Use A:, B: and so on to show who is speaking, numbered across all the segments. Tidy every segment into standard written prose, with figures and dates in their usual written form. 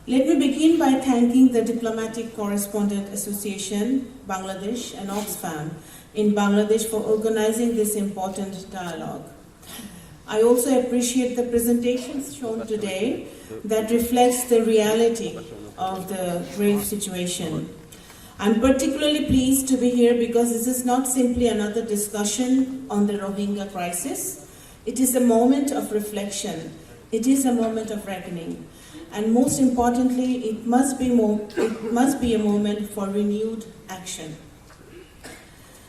A: Let me begin by thanking the Diplomatic Correspondent Association, Bangladesh and Oxfam in Bangladesh for organizing this important dialogue. I also appreciate the presentations shown today that reflects the reality of the grave situation. I'm particularly pleased to be here because this is not simply another discussion on the Rohingya crisis. It is a moment of reflection. It is a moment of reckoning. And most importantly, it must be a moment for renewed action.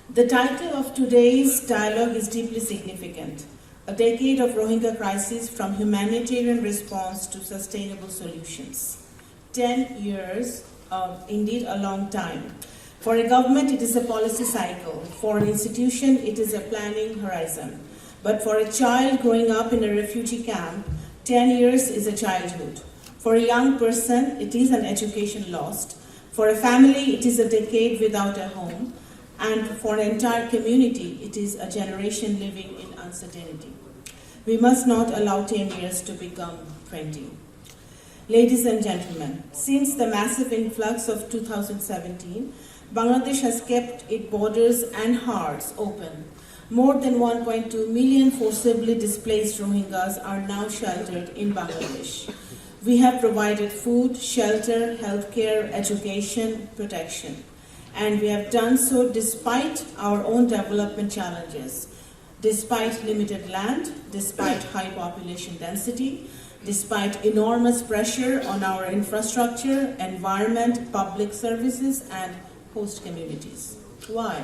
A: The title of today's dialogue is deeply significant. A decade of Rohingya crisis from humanitarian response to sustainable solutions. 10 years of indeed a long time. For a government, it is a policy cycle. For an institution, it is a planning horizon. But for a child growing up in a refugee camp, 10 years is a childhood. For a young person, it is an education lost. For a family, it is a decade without a home. And for an entire community, it is a generation living in uncertainty. We must not allow 10 years to become 20. Ladies and gentlemen, since the massive influx of 2017, Bangladesh has kept its borders and hearts open. More than 1.2 million forcibly displaced Rohingyas are now sheltered in Bangladesh. We have provided food, shelter, healthcare, education, protection. And we have done so despite our own development challenges, despite limited land, despite high population density, despite enormous pressure on our infrastructure, environment, public services, and host communities. Why?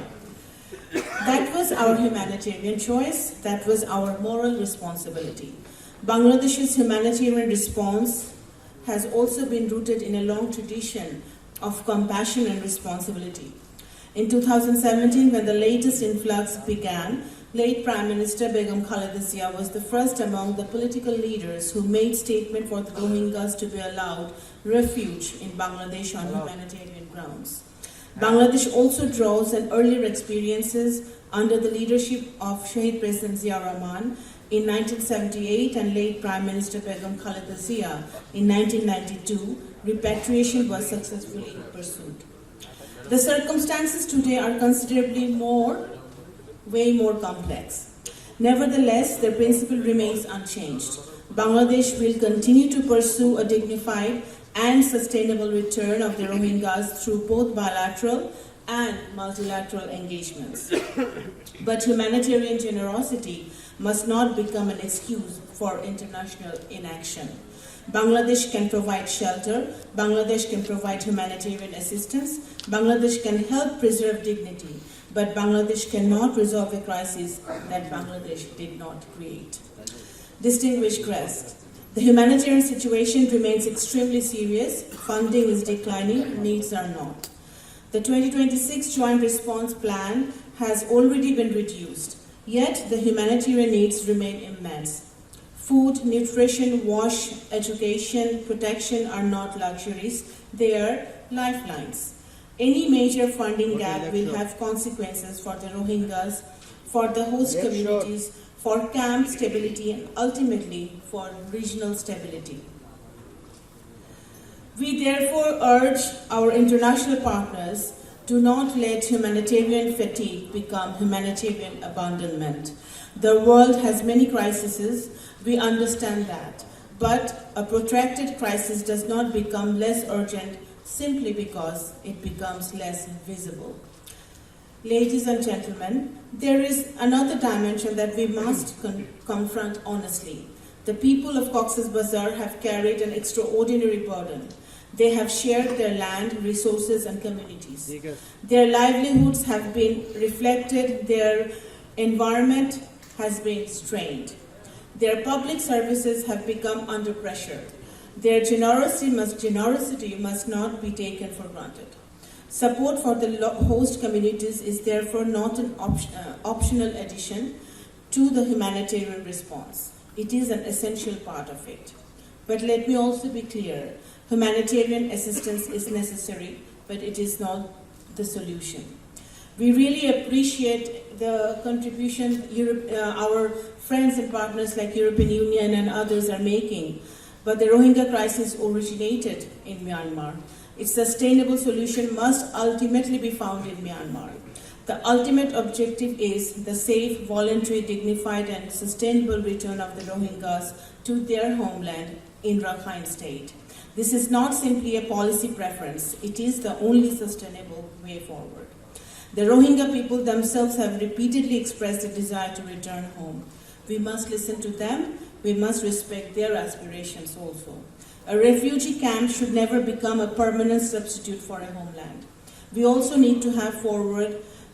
A: That was our humanitarian choice. That was our moral responsibility. Bangladesh's humanitarian response has also been rooted in a long tradition of compassion and responsibility. In 2017, when the latest influx began, late Prime Minister Begum Khaleda Zia was the first among the political leaders who made statement for the Rohingyas to be allowed refuge in Bangladesh on humanitarian grounds. Bangladesh also draws on earlier experiences under the leadership of Shahid President Zia Rahman in 1978 and late Prime Minister Begum Khaleda Zia in 1992, repatriation was successfully pursued. The circumstances today are considerably way more complex. Nevertheless, the principle remains unchanged. Bangladesh will continue to pursue a dignified and sustainable return of the Rohingyas through both bilateral and multilateral engagements. But humanitarian generosity must not become an excuse for international inaction. Bangladesh can provide shelter, Bangladesh can provide humanitarian assistance, Bangladesh can help preserve dignity, but Bangladesh cannot resolve a crisis that Bangladesh did not create. Distinguished guests, the humanitarian situation remains extremely serious, funding is declining, needs are not. The 2026 Joint Response Plan has already been reduced, yet the humanitarian needs remain immense. Food, nutrition, wash, education, protection are not luxuries, they are lifelines. Any major funding gap will have consequences for the Rohingyas, for the host communities, for camp stability, and ultimately for regional stability. We therefore urge our international partners, do not let humanitarian fatigue become humanitarian abandonment. The world has many crises, we understand that, but a protracted crisis does not become less urgent simply because it becomes less visible. Ladies and gentlemen, there is another dimension that we must confront honestly. The people of Cox's Bazar have carried an extraordinary burden. They have shared their land, resources, and communities. Their livelihoods have been reflected, their environment has been strained. Their public services have become under pressure. Their generosity must not be taken for granted. Support for the host communities is therefore not an optional addition to the humanitarian response. It is an essential part of it. But let me also be clear, humanitarian assistance is necessary, but it is not the solution. We really appreciate the contribution our friends and partners like European Union and others are making. but the Rohingya crisis originated in Myanmar. Its sustainable solution must ultimately be found in Myanmar. The ultimate objective is the safe, voluntary, dignified and sustainable return of the Rohingyas to their homeland in Rakhine State. This is not simply a policy preference, it is the only sustainable way forward. The Rohingya people themselves have repeatedly expressed a desire to return home. We must listen to them, we must respect their aspirations also. A refugee camp should never become a permanent substitute for a homeland. We also need to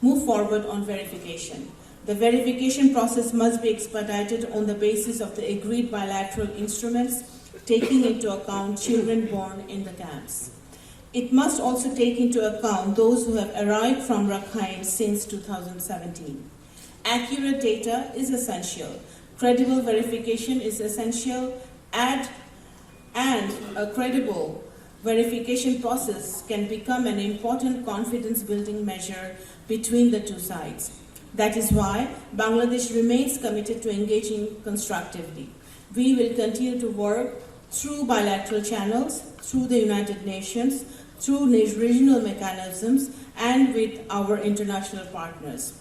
A: move forward on verification. The verification process must be expedited on the basis of the agreed bilateral instruments, taking into account children born in the camps. It must also take into account those who have arrived from Rakhine since 2017. Accurate data is essential. Credible verification is essential, and a credible verification process can become an important confidence-building measure between the two sides. That is why Bangladesh remains committed to engaging constructively. We will continue to work through bilateral channels, through the United Nations, through regional mechanisms, and with our international partners.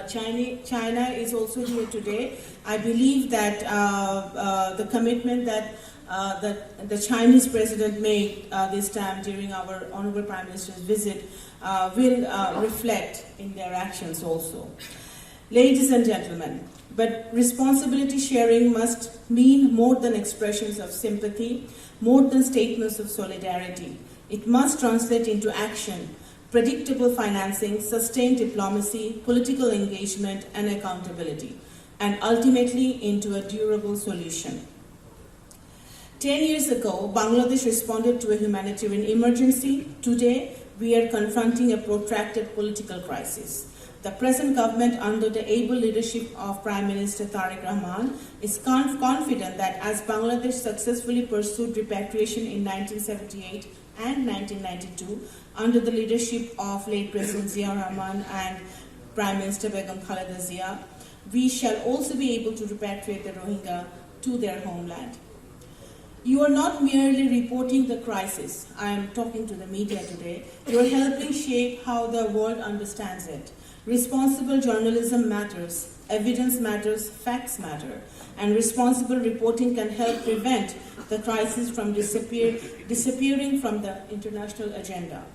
A: China is also here today. I believe that the commitment that the Chinese president made this time during our Honorable Prime Minister's visit will reflect in their actions also. Ladies and gentlemen, but responsibility sharing must mean more than expressions of sympathy, more than statements of solidarity. It must translate into action, predictable financing, sustained diplomacy, political engagement and accountability, and ultimately into a durable solution. 10 years ago, Bangladesh responded to a humanitarian emergency. Today, we are confronting a protracted political crisis. The present government, under the able leadership of Prime Minister Tariq Rahman, is confident that as Bangladesh successfully pursued repatriation in 1978 and 1992, under the leadership of late President Zia Rahman and Prime Minister Begum Khaleda Zia, we shall also be able to repatriate the Rohingya to their homeland. You are not merely reporting the crisis. I am talking to the media today. You are helping shape how the world understands it. Responsible journalism matters, evidence matters, facts matter, and responsible reporting can help prevent the crisis from disappearing from the international agenda.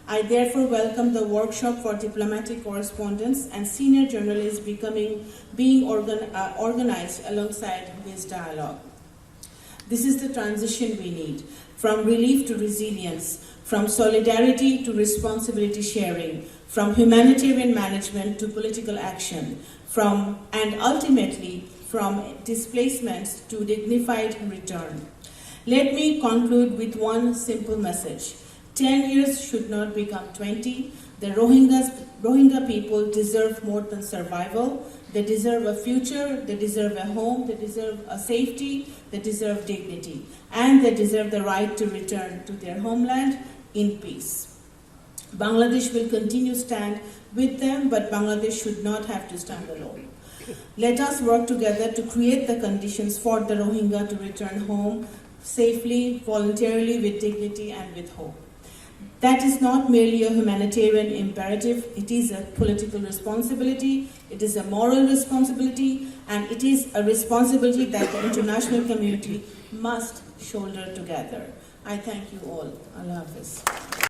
A: I therefore welcome the workshop for diplomatic correspondence and senior journalists being organized alongside this dialogue. This is the transition we need, from relief to resilience, from solidarity to responsibility sharing, from humanitarian management to political action, and ultimately from displacements to dignified return. Let me conclude with one simple message. 10 years should not become 20. The Rohingya people deserve more than survival. They deserve a future, they deserve a home, they deserve a safety, they deserve dignity, and they deserve the right to return to their homeland in peace. Bangladesh will continue to stand with them, but Bangladesh should not have to stand alone. Let us work together to create the conditions for the Rohingya to return home safely, voluntarily, with dignity and with hope. That is not merely a humanitarian imperative, it is a political responsibility, it is a moral responsibility, and it is a responsibility that the international community must shoulder together. I thank you all. Allah Hafiz.